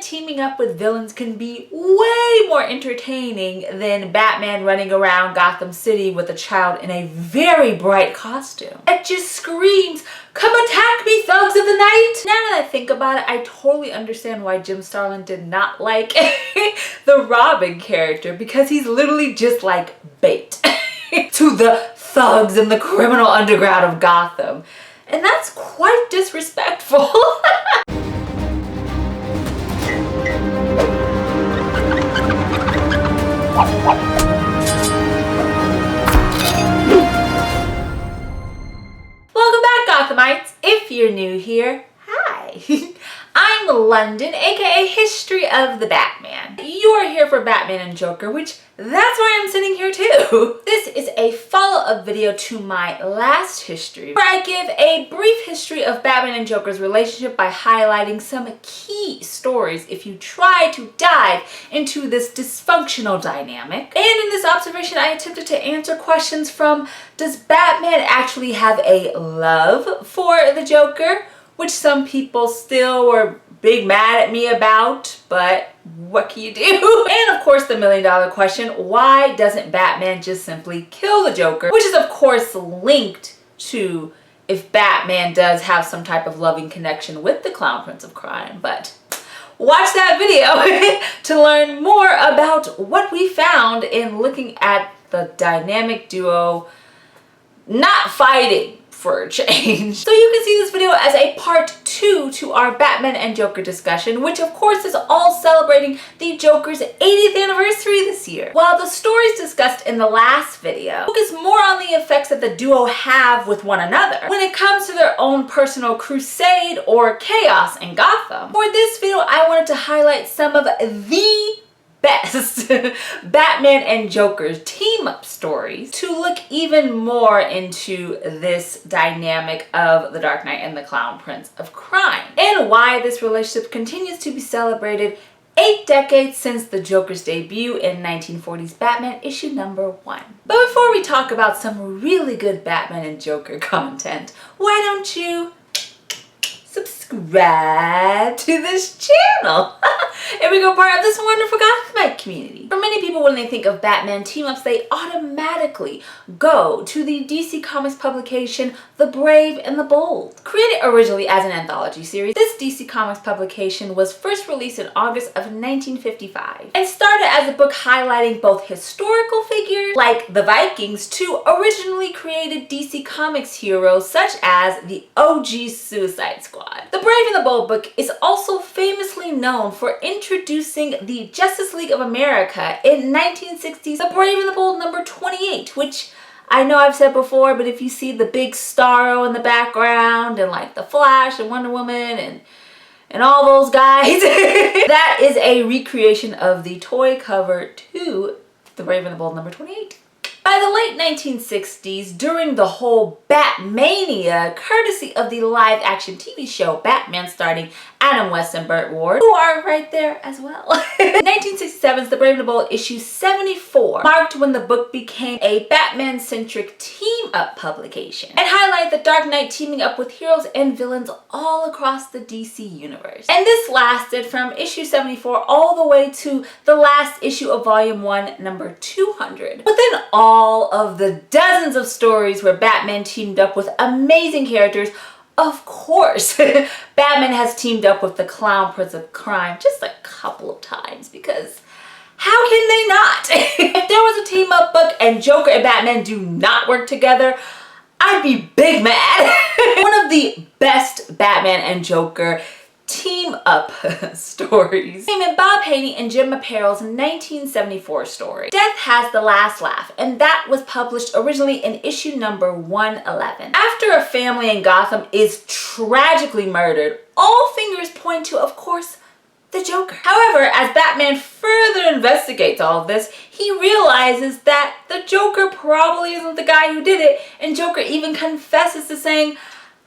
teaming up with villains can be way more entertaining than Batman running around Gotham City with a child in a very bright costume. It just screams, "Come attack me, thugs of the night!" Now that I think about it, I totally understand why Jim Starlin did not like the Robin character, because he's literally just like bait to the thugs in the criminal underground of Gotham. And that's quite disrespectful. Welcome back, Gothamites. If you're new here, hi. I'm London, aka History of the Batman. You're here for Batman and Joker, which that's why I'm sitting here too. This is a follow-up video to my last history, where I give a brief history of Batman and Joker's relationship by highlighting some key stories if you try to dive into this dysfunctional dynamic. And in this observation, I attempted to answer questions from, does Batman actually have a love for the Joker? Which some people still were big mad at me about, but what can you do? And of course the million-dollar question, why doesn't Batman just simply kill the Joker? Which is of course linked to if Batman does have some type of loving connection with the Clown Prince of Crime, but watch that video to learn more about what we found in looking at the dynamic duo not fighting for a change. So you can see this video as a part 2 to our Batman and Joker discussion, which of course is all celebrating the Joker's 80th anniversary this year. While the stories discussed in the last video focus more on the effects that the duo have with one another when it comes to their own personal crusade or chaos in Gotham. For this video, I wanted to highlight some of the best Batman and Joker's team-up stories to look even more into this dynamic of the Dark Knight and the Clown Prince of Crime, and why this relationship continues to be celebrated 8 decades since the Joker's debut in 1940's Batman issue number 1. But before we talk about some really good Batman and Joker content, why don't you subscribe to this channel and become part of this wonderful Gothamite community. For many people, when they think of Batman team-ups, they automatically go to the DC Comics publication The Brave and the Bold. Created originally as an anthology series, this DC Comics publication was first released in August of 1955 and started as a book highlighting both historical figures like the Vikings to originally created DC Comics heroes such as the OG Suicide Squad. The Brave and the Bold book is also famously known for introducing the Justice League of America in 1960's The Brave and the Bold number 28, which I know I've said before, but if you see the big Starro in the background and like the Flash and Wonder Woman and all those guys, that is a recreation of the toy cover to The Brave and the Bold number 28. By the late 1960s, during the whole Batmania, courtesy of the live-action TV show Batman starring Adam West and Burt Ward, who are right there as well. 1967's The Brave and the Bold issue 74 marked when the book became a Batman-centric team-up publication and highlighted the Dark Knight teaming up with heroes and villains all across the DC universe. And this lasted from issue 74 all the way to the last issue of volume 1, number 200. Within all of the dozens of stories where Batman teamed up with amazing characters, of course, Batman has teamed up with the Clown Prince of Crime just a couple of times, because how can they not? If there was a team-up book and Joker and Batman do not work together, I'd be big mad. One of the best Batman and Joker team-up stories came in Bob Haney and Jim Apparel's 1974 story, Death Has the Last Laugh, and that was published originally in issue number 111. After a family in Gotham is tragically murdered, all fingers point to, of course, the Joker. However, as Batman further investigates all of this, he realizes that the Joker probably isn't the guy who did it, and Joker even confesses to saying,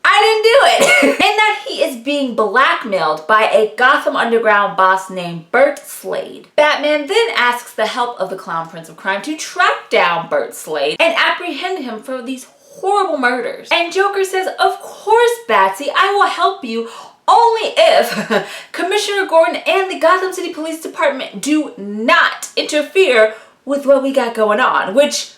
I didn't do it, and that he is being blackmailed by a Gotham Underground boss named Burt Slade. Batman then asks the help of the Clown Prince of Crime to track down Burt Slade and apprehend him for these horrible murders. And Joker says, of course, Batsy, I will help you. only if Commissioner Gordon and the Gotham City Police Department do not interfere with what we got going on, which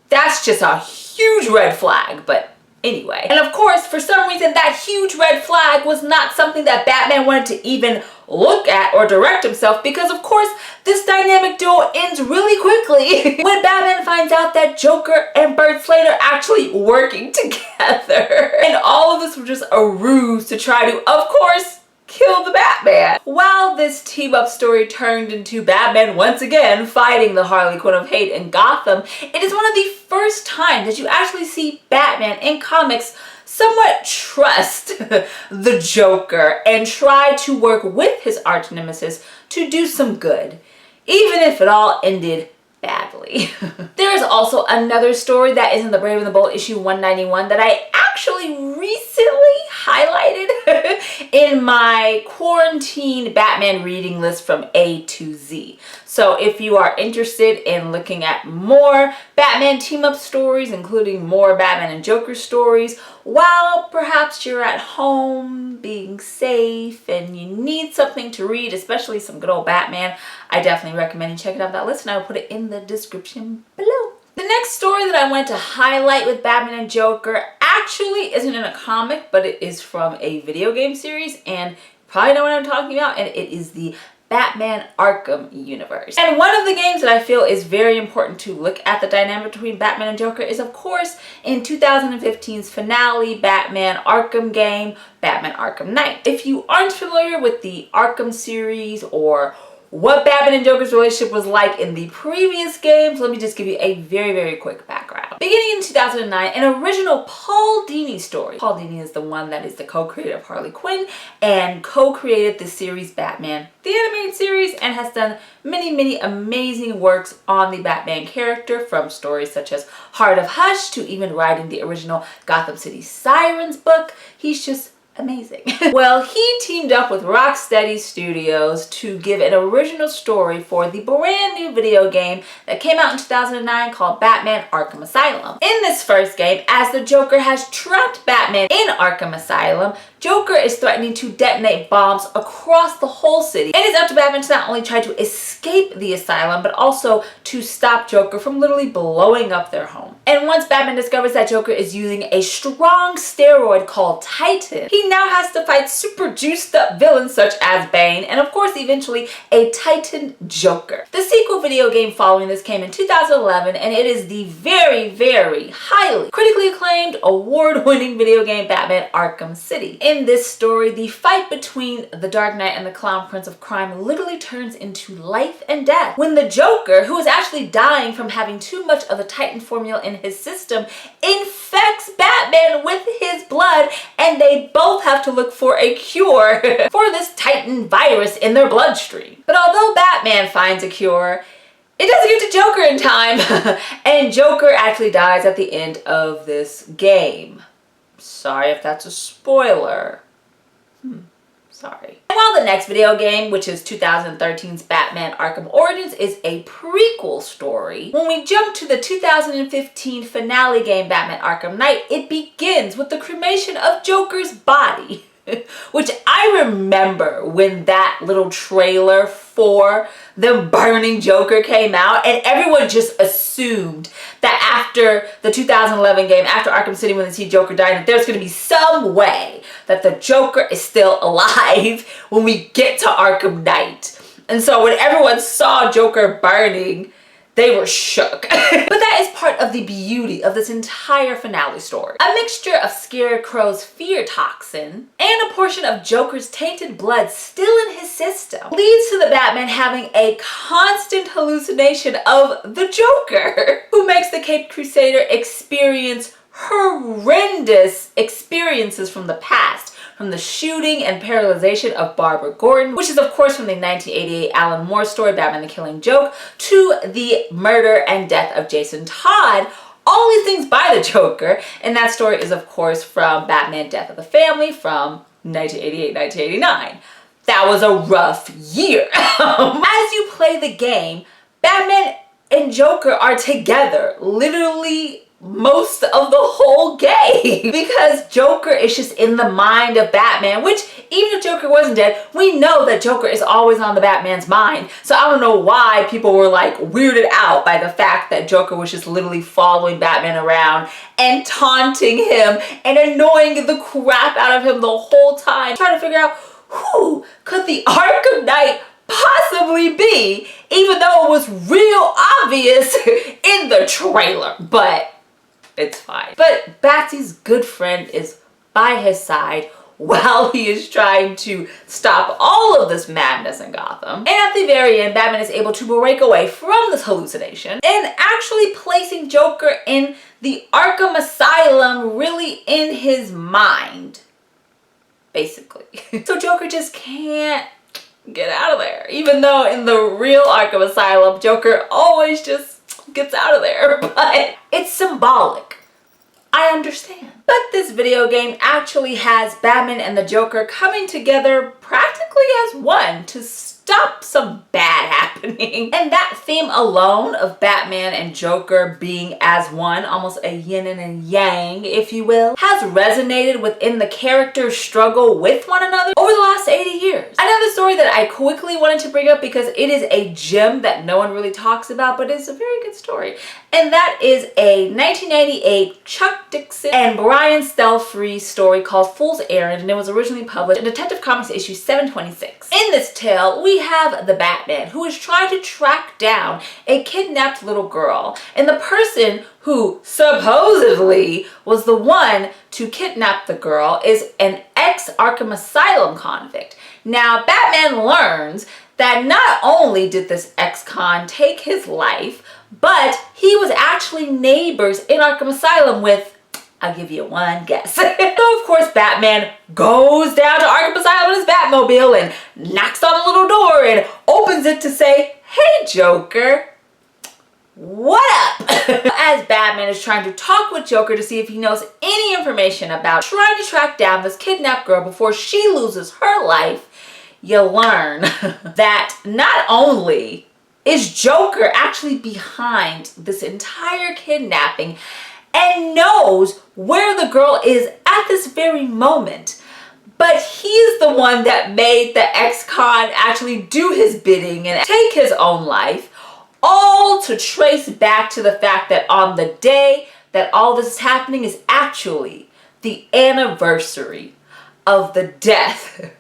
that's just a huge red flag, but anyway. And of course, for some reason, that huge red flag was not something that Batman wanted to even look at or direct himself, because of course, this dynamic duo ends really quickly when Batman finds out that Joker and Bird Slade are actually working together. And all of this was just a ruse to try to, of course, kill the Batman. While this team-up story turned into Batman once again fighting the Harley Quinn of hate in Gotham, it is one of the first times that you actually see Batman in comics somewhat trust the Joker and try to work with his arch nemesis to do some good, even if it all ended badly. There is also another story that is in the Brave and the Bold issue 191 that I actually recently highlighted in my quarantine Batman reading list from A to Z. So if you are interested in looking at more Batman team-up stories, including more Batman and Joker stories, while perhaps you're at home being safe and you need something to read, especially some good old Batman, I definitely recommend you check it out that list, and I will put it in the description below. The next story that I want to highlight with Batman and Joker actually isn't in a comic, but it is from a video game series, and you probably know what I'm talking about, and it is the Batman Arkham universe. And one of the games that I feel is very important to look at the dynamic between Batman and Joker is, of course, in 2015's finale Batman Arkham game, Batman Arkham Knight. If you aren't familiar with the Arkham series or what Batman and Joker's relationship was like in the previous games, let me just give you a very, very quick background. Beginning in 2009, an original Paul Dini story. Paul Dini is the one that is the co-creator of Harley Quinn and co-created the series Batman, the animated series, and has done many, many amazing works on the Batman character, from stories such as Heart of Hush to even writing the original Gotham City Sirens book. He's just amazing. Well, he teamed up with Rocksteady Studios to give an original story for the brand new video game that came out in 2009 called Batman Arkham Asylum. In this first game, as the Joker has trapped Batman in Arkham Asylum, Joker is threatening to detonate bombs across the whole city. And it's up to Batman to not only try to escape the asylum, but also to stop Joker from literally blowing up their home. And once Batman discovers that Joker is using a strong steroid called Titan, he now has to fight super juiced up villains such as Bane, and of course eventually a Titan Joker. The sequel video game following this came in 2011, and it is the very, very highly critically acclaimed, award-winning video game Batman Arkham City. In this story, the fight between the Dark Knight and the Clown Prince of Crime literally turns into life and death when the Joker, who is actually dying from having too much of the Titan formula in his system, infects Batman with his blood, and they both have to look for a cure for this Titan virus in their bloodstream. But although Batman finds a cure, it doesn't get to Joker in time, and Joker actually dies at the end of this game. Sorry if that's a spoiler. Sorry. And while the next video game, which is 2013's Batman Arkham Origins, is a prequel story, when we jump to the 2015 finale game Batman Arkham Knight, it begins with the cremation of Joker's body. Which I remember when that little trailer for the burning Joker came out, and everyone just assumed that after the 2011 game, after Arkham City, when they see Joker die, that there's going to be some way that the Joker is still alive when we get to Arkham Knight. And so when everyone saw Joker burning, they were shook. But that is part of the beauty of this entire finale story. A mixture of Scarecrow's fear toxin and a portion of Joker's tainted blood still in his system leads to the Batman having a constant hallucination of the Joker, who makes the Caped Crusader experience horrendous experiences from the past, from the shooting and paralyzation of Barbara Gordon, which is of course from the 1988 Alan Moore story Batman the Killing Joke, to the murder and death of Jason Todd, all these things by the Joker. And that story is of course from Batman Death of the Family from 1988-1989. That was a rough year. As you play the game, Batman and Joker are together, literally most of the whole game because Joker is just in the mind of Batman, which even if Joker wasn't dead, we know that Joker is always on the Batman's mind. So I don't know why people were like weirded out by the fact that Joker was just literally following Batman around and taunting him and annoying the crap out of him the whole time, trying to figure out who could the Arkham Knight possibly be, even though it was real obvious in the trailer. But it's fine. But Batsy's good friend is by his side while he is trying to stop all of this madness in Gotham. And at the very end, Batman is able to break away from this hallucination and actually placing Joker in the Arkham Asylum really in his mind, basically. So Joker just can't get out of there. Even though in the real Arkham Asylum, Joker always just gets out of there, but it's symbolic. I understand. But this video game actually has Batman and the Joker coming together practically as one to stop some bad happening. And that theme alone of Batman and Joker being as one, almost a yin and a yang, if you will, has resonated within the characters' struggle with one another over the last 80 years. Another story that I quickly wanted to bring up because it is a gem that no one really talks about, but it's a very good story. And that is a 1998 Chuck Dixon and Brian Stelfreeze story called Fool's Errand, and it was originally published in Detective Comics issue 726. In this tale, we have the Batman who is trying to track down a kidnapped little girl, and the person who supposedly was the one to kidnap the girl is an ex-Arkham Asylum convict. Now, Batman learns that not only did this ex-con take his life, but he was actually neighbors in Arkham Asylum with, I'll give you one guess. So of course Batman goes down to Arkham Asylum in his Batmobile and knocks on the little door and opens it to say, "Hey Joker, what up?" As Batman is trying to talk with Joker to see if he knows any information about trying to track down this kidnapped girl before she loses her life, you learn that not only is Joker actually behind this entire kidnapping and knows where the girl is at this very moment, but he's the one that made the ex-con actually do his bidding and take his own life, all to trace back to the fact that on the day that all this is happening is actually the anniversary of the death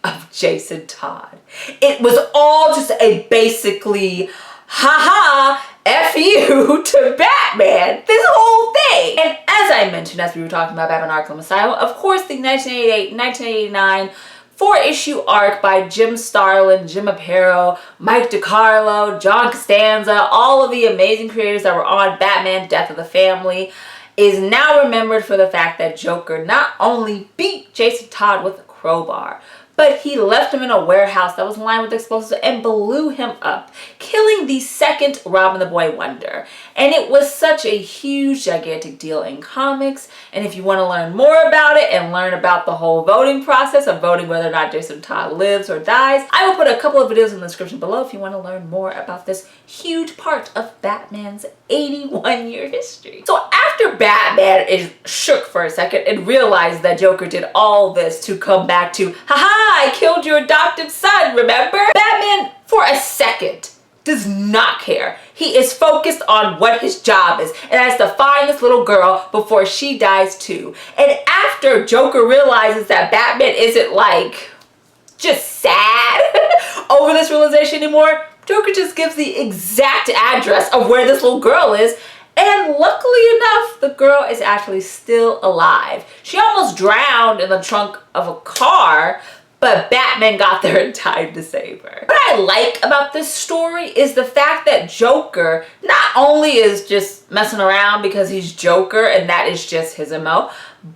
of Jason Todd. It was all just a basically, haha, F you to Batman, this whole thing. And as I mentioned, as we were talking about Batman Arkham Asylum, of course the 1988-1989 4-issue arc by Jim Starlin, Jim Aparo, Mike DiCarlo, John Costanza, all of the amazing creators that were on Batman Death of the Family, is now remembered for the fact that Joker not only beat Jason Todd with a crowbar, but he left him in a warehouse that was lined with explosives and blew him up, killing the second Robin the Boy Wonder. And it was such a huge, gigantic deal in comics. And if you want to learn more about it and learn about the whole voting process of voting whether or not Jason Todd lives or dies, I will put a couple of videos in the description below if you want to learn more about this huge part of Batman's 81-year history. So after Batman is shook for a second and realized that Joker did all this to come back to, haha, I killed your adopted son, remember? Batman, for a second, does not care. He is focused on what his job is, and that's to find this little girl before she dies too. And after Joker realizes that Batman isn't like just sad over this realization anymore, Joker just gives the exact address of where this little girl is. And luckily enough, the girl is actually still alive. She almost drowned in the trunk of a car, but Batman got there in time to save her. What I like about this story is the fact that Joker not only is just messing around because he's Joker and that is just his MO,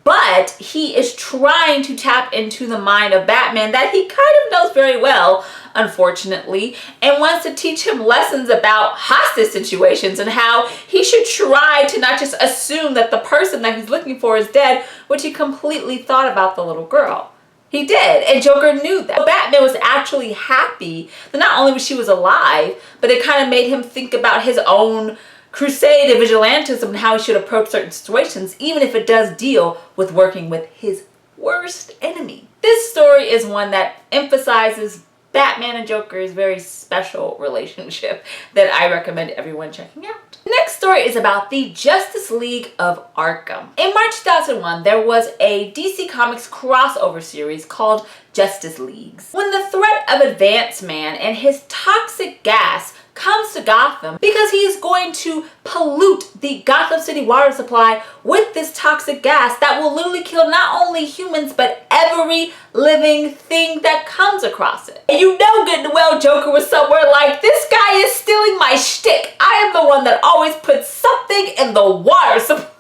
but he is trying to tap into the mind of Batman that he kind of knows very well, unfortunately, and wants to teach him lessons about hostage situations and how he should try to not just assume that the person that he's looking for is dead, which he completely thought about the little girl. He did, and Joker knew that. So Batman was actually happy that not only was she alive, but it kind of made him think about his own crusade of vigilantism and how he should approach certain situations, even if it does deal with working with his worst enemy. This story is one that emphasizes Batman and Joker's very special relationship that I recommend everyone checking out. The next story is about the Justice League of Arkham. In March 2001, there was a DC Comics crossover series called Justice Leagues. When the threat of Advanced Man and his toxic gas comes to Gotham because he is going to pollute the Gotham City water supply with this toxic gas that will literally kill not only humans but every living thing that comes across it. And you know good and well Joker was somewhere like, this guy is stealing my shtick. I am the one that always puts something in the water supply.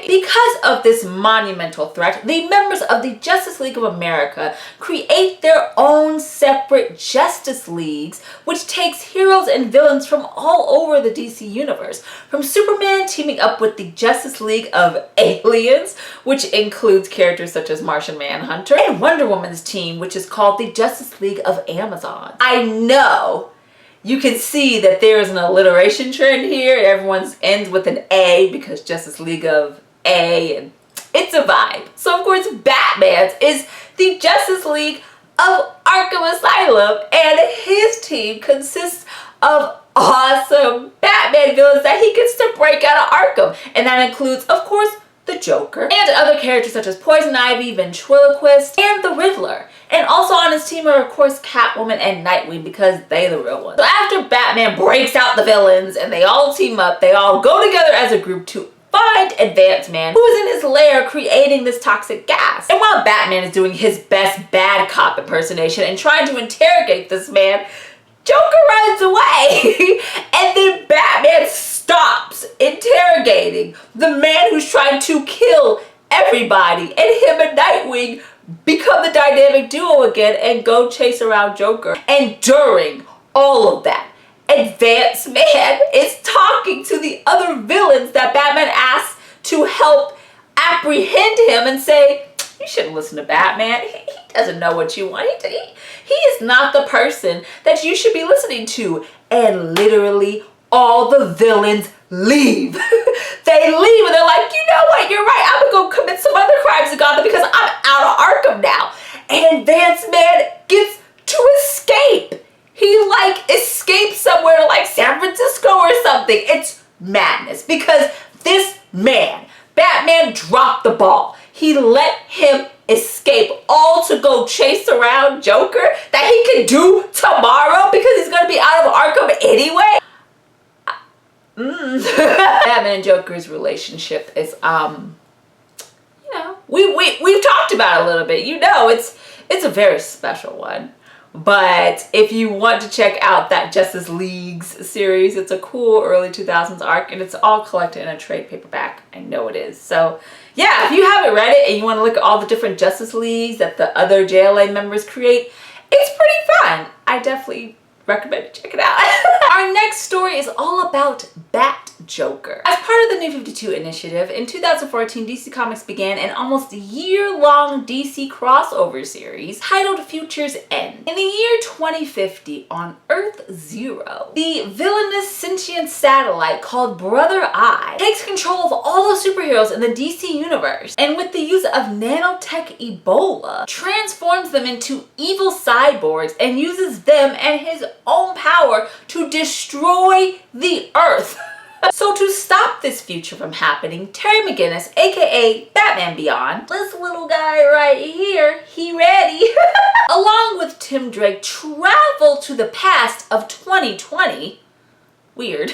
Because of this monumental threat, the members of the Justice League of America create their own separate Justice Leagues, which takes heroes and villains from all over the DC universe. From Superman teaming up with the Justice League of Aliens, which includes characters such as Martian Manhunter, and Wonder Woman's team, which is called the Justice League of Amazon. I know you can see that there is an alliteration trend here. Everyone's ends with an A because Justice League of A, and it's a vibe. So of course Batman's is the Justice League of Arkham Asylum, and his team consists of awesome Batman villains that he gets to break out of Arkham. And that includes, of course, the Joker, and other characters such as Poison Ivy, Ventriloquist, and the Riddler. And also on his team are, of course, Catwoman and Nightwing, because they the real ones. So after Batman breaks out the villains and they all team up, they all go together as a group to find Advanced Man, who is in his lair creating this toxic gas. And while Batman is doing his best bad cop impersonation and trying to interrogate this man, Joker runs away. And then Batman stops interrogating the man who's trying to kill everybody, and him and Nightwing become the dynamic duo again and go chase around Joker. And during all of that, Advanced Man is talking to the other villains that Batman asks to help apprehend him and say, you shouldn't listen to Batman. He doesn't know what you want. He is not the person that you should be listening to. And literally all the villains leave. They leave and they're like, you know what, you're right. I'm gonna go commit some other crimes in Gotham because I'm out of Arkham now. And Advanced Man gets to escape. He like escapes somewhere to like San Francisco or something. It's madness because this man, Batman, dropped the ball. He let him escape, all to go chase around Joker that he can do tomorrow because he's gonna be out of Arkham anyway. Batman and Joker's relationship is, you know, we've talked about it a little bit. You know, it's a very special one. But if you want to check out that Justice Leagues series, it's a cool early 2000s arc, and it's all collected in a trade paperback. I know it is. So yeah, if you haven't read it and you want to look at all the different Justice Leagues that the other JLA members create, it's pretty fun. I definitely recommend you check it out. Our next story is all about Bat Joker. As part of the New 52 initiative, in 2014, DC Comics began an almost year-long DC crossover series titled Future's End. In the year 2050, on Earth Zero, the villainous sentient satellite called Brother Eye takes control of all the superheroes in the DC universe, and with the use of nanotech Ebola, transforms them into evil cyborgs and uses them and his own power to destroy the Earth. So to stop this future from happening, Terry McGinnis, aka Batman Beyond, this little guy right here, he ready, along with Tim Drake, travel to the past of 2020, weird,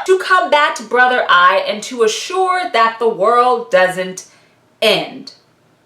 to combat Brother Eye and to assure that the world doesn't end.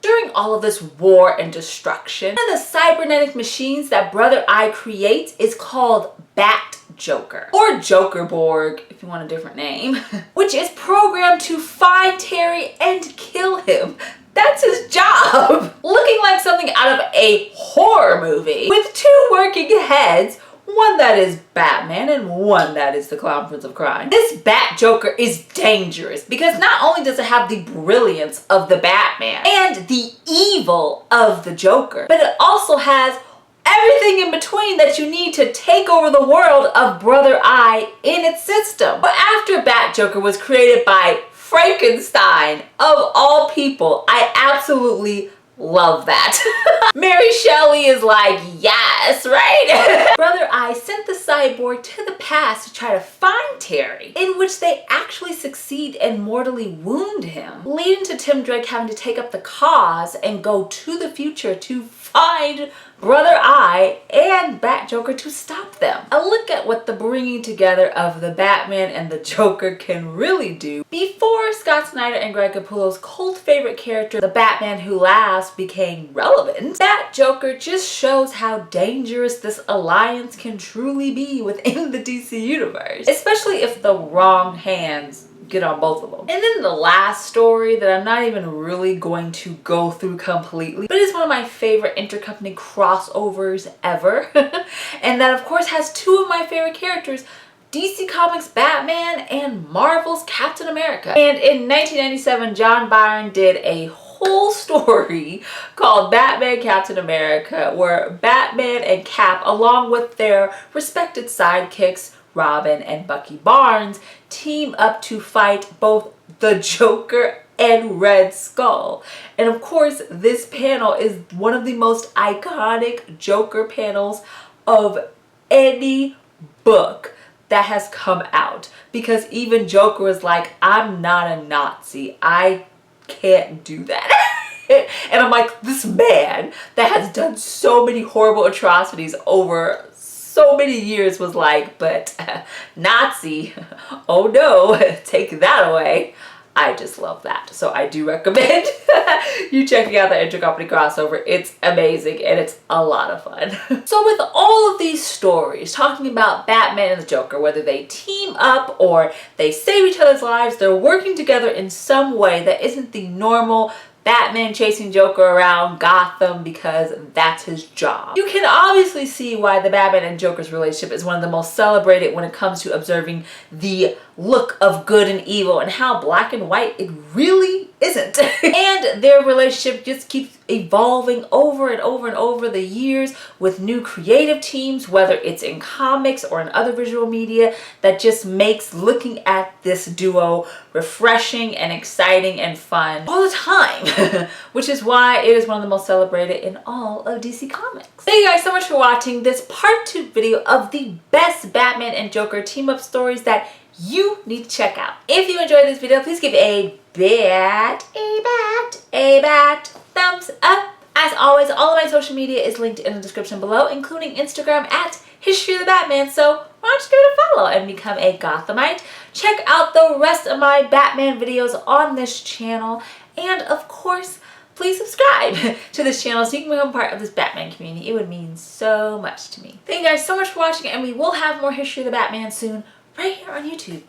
During all of this war and destruction, one of the cybernetic machines that Brother Eye creates is called Bat Joker, or Jokerborg if you want a different name, which is programmed to find Terry and kill him. That's his job. Looking like something out of a horror movie, with two working heads, one that is Batman and one that is the Clown Prince of Crime. This Bat Joker is dangerous because not only does it have the brilliance of the Batman and the evil of the Joker, but it also has everything in between that you need to take over the world of Brother Eye in its system. But after Bat Joker was created by Frankenstein, of all people, I absolutely love that. Mary Shelley is like, yes, right? Brother Eye sent the cyborg to the past to try to find Terry, in which they actually succeed and mortally wound him, leading to Tim Drake having to take up the cause and go to the future to find Brother Eye and Bat Joker to stop them. A look at what the bringing together of the Batman and the Joker can really do. Before Scott Snyder and Greg Capullo's cult favorite character, the Batman Who Laughs, became relevant, Bat Joker just shows how dangerous this alliance can truly be within the DC universe, especially if the wrong hands get on both of them. And then the last story that I'm not even really going to go through completely, but it's one of my favorite intercompany crossovers ever. And that of course has two of my favorite characters, DC Comics Batman and Marvel's Captain America. And in 1997, John Byrne did a whole story called Batman Captain America, where Batman and Cap, along with their respected sidekicks, Robin and Bucky Barnes, team up to fight both the Joker and Red Skull. And of course, this panel is one of the most iconic Joker panels of any book that has come out, because even Joker was like, I'm not a Nazi, I can't do that. And I'm like, this man that has done so many horrible atrocities over so many years was like, but Nazi, oh no, take that away. I just love that. So I do recommend you checking out the Intercompany crossover. It's amazing and it's a lot of fun. So with all of these stories talking about Batman and the Joker, whether they team up or they save each other's lives, they're working together in some way that isn't the normal Batman chasing Joker around Gotham because that's his job. You can obviously see why the Batman and Joker's relationship is one of the most celebrated when it comes to observing the look of good and evil and how black and white it really isn't. And their relationship just keeps evolving over and over and over the years with new creative teams, whether it's in comics or in other visual media, that just makes looking at this duo refreshing and exciting and fun all the time. Which is why it is one of the most celebrated in all of DC Comics. Thank you guys so much for watching this part 2 video of the best Batman and Joker team up stories that you need to check out. If you enjoyed this video, please give a bat thumbs up. As always, all of my social media is linked in the description below, including Instagram at History of the Batman. So why don't you give it a follow and become a Gothamite? Check out the rest of my Batman videos on this channel. And of course, please subscribe to this channel so you can become part of this Batman community. It would mean so much to me. Thank you guys so much for watching, and we will have more History of the Batman soon right here on YouTube.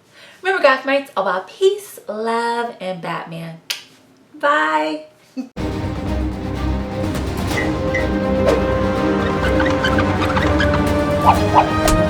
Remember, Gothamites, all about peace, love, and Batman. Bye. What?